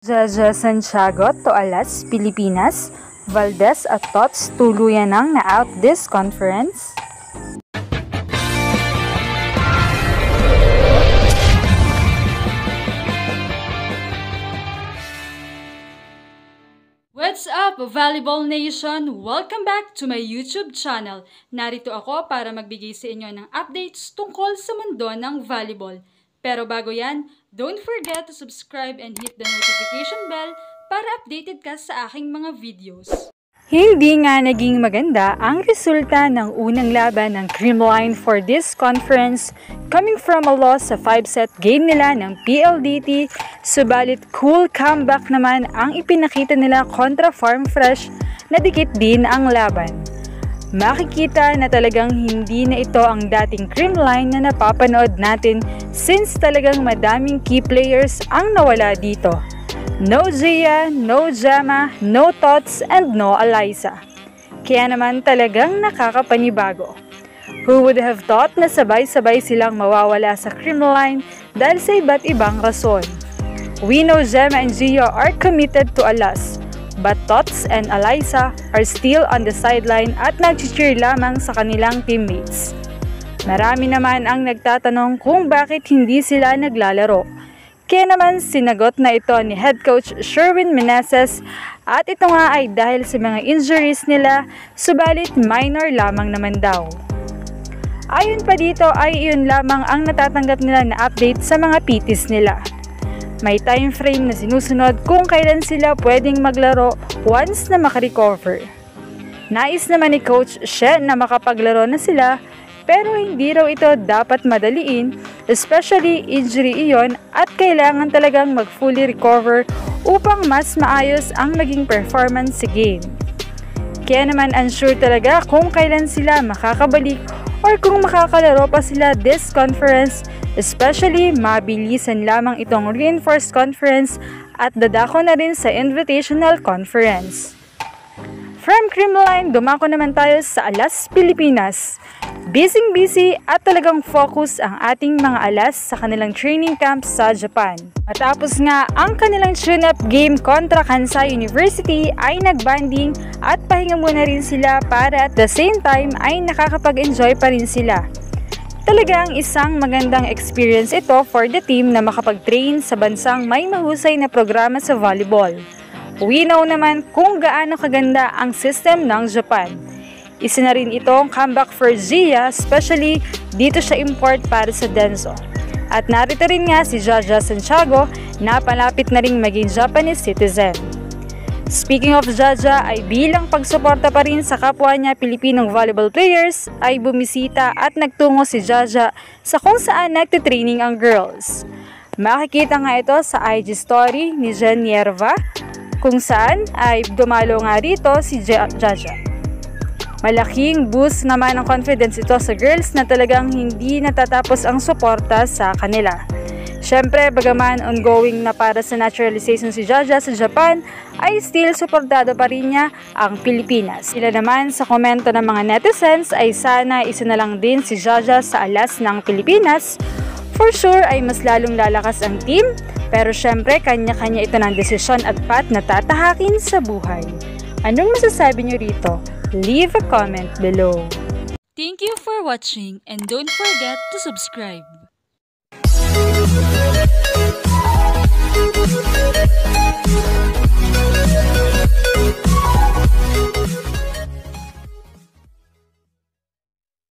Jaja Santiago to Alas, Pilipinas, Valdez at Tots tuluyan nang na-out this conference. What's up, Volleyball Nation? Welcome back to my YouTube channel. Narito ako para magbigay sa inyo ng updates tungkol sa mundo ng volleyball. Pero bago yan, don't forget to subscribe and hit the notification bell para updated ka sa aking mga videos. Hindi nga naging maganda ang resulta ng unang laban ng Creamline for this conference coming from a loss sa 5-set game nila ng PLDT, subalit cool comeback naman ang ipinakita nila kontra Farm Fresh na dikit din ang laban. Makikita na talagang hindi na ito ang dating Creamline na napapanood natin since talagang madaming key players ang nawala dito. No Gia, no Jama, no Tots, and no Alyssa. Kaya naman talagang nakakapanibago. Who would have thought na sabay-sabay silang mawawala sa Creamline dahil sa iba't ibang rason? We know Jama and Gia are committed to Alas, but Tots and Alyssa are still on the sideline at nag-cheer lamang sa kanilang teammates. Marami naman ang nagtatanong kung bakit hindi sila naglalaro. Kaya naman sinagot na ito ni head coach Sherwin Meneses at ito nga ay dahil sa mga injuries nila, subalit minor lamang naman daw. Ayon pa dito ay iyon lamang ang natatanggap nila na update sa mga PTs nila. May time frame na sinusunod kung kailan sila pwedeng maglaro once na makarecover. Nais naman ni Coach She na makapaglaro na sila, pero hindi raw ito dapat madaliin, especially injury iyon at kailangan talagang mag-fully recover upang mas maayos ang maging performance sa game. Kaya naman unsure talaga kung kailan sila makakabalik or kung makakalaro pa sila this conference, especially mabilisan lamang itong reinforced conference at dadako na rin sa invitational conference. From Creamline, dumako naman tayo sa Alas, Pilipinas. Busy at talagang focus ang ating mga Alas sa kanilang training camp sa Japan. Matapos nga ang kanilang tune-up game kontra Kansai University ay nagbanding at pahinga muna rin sila para at the same time ay nakakapag-enjoy pa rin sila. Talagang isang magandang experience ito for the team na makapag-train sa bansang may mahusay na programa sa volleyball. We know naman kung gaano kaganda ang system ng Japan. Isa na rin itong comeback for Gia, especially dito siya import para sa Denso. At narito rin nga si Jaja Santiago na palapit na rin maging Japanese citizen. Speaking of Jaja, ay bilang pagsuporta pa rin sa kapwa niya Pilipinong volleyball players, ay bumisita at nagtungo si Jaja sa kung saan nagtitraining ang girls. Makikita nga ito sa IG story ni Jen Yerva, kung saan ay dumalo nga rito si Jaja. Malaking boost naman ang confidence ito sa girls na talagang hindi natatapos ang suporta sa kanila. Siyempre, bagaman ongoing na para sa naturalization si Jaja sa Japan, ay still suportado pa rin niya ang Pilipinas. Sila naman sa komento ng mga netizens ay sana isa na lang din si Jaja sa Alas ng Pilipinas. For sure ay mas lalong lalakas ang team, pero siyempre kanya-kanya ito ng desisyon at path na tatahakin sa buhay. Anong masasabi niyo rito? Leave a comment below. Thank you for watching and don't forget to subscribe.